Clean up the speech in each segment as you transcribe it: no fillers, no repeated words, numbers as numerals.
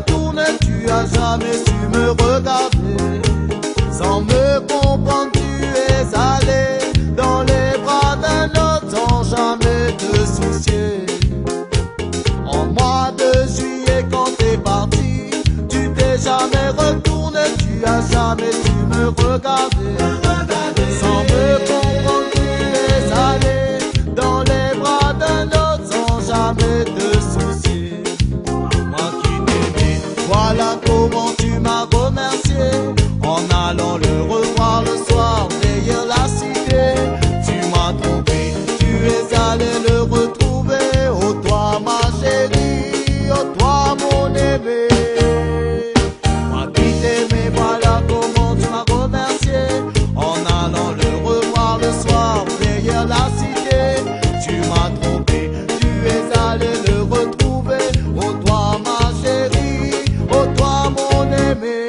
retourné, tu as jamais su me regarder. Sans me comprendre, tu es allé dans les bras d'un autre sans jamais te soucier. En mois de juillet quand t'es parti, tu t'es jamais retourné, tu as jamais su me regarder. Sans me comprendre, tu es allé dans les bras d'un autre sans jamais te soucier. Moi qui t'aimais, voilà comment tu m'as remercié. En allant le revoir le soir derrière la cité, tu m'as trompé, tu es allé le retrouver. Oh toi ma chérie, oh toi mon aimé. Moi qui t'aimais, voilà comment tu m'as remercié. En allant le revoir le soir derrière la cité, tu m'as trompé, tu es allé le retrouver. Oh toi ma chérie, oh toi mon aimé.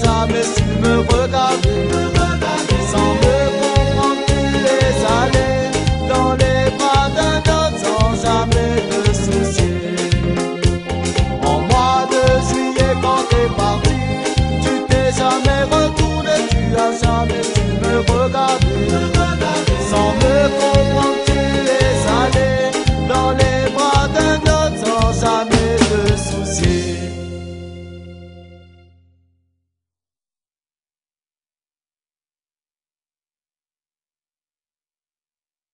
Jamais su me regarder. Sans me comprendre, tu es allé dans les bras d'un autre sans jamais te soucier. En mois de juillet quand t'es parti, tu t'es jamais retourné, tu as jamais su me regarder. Sans me comprendre,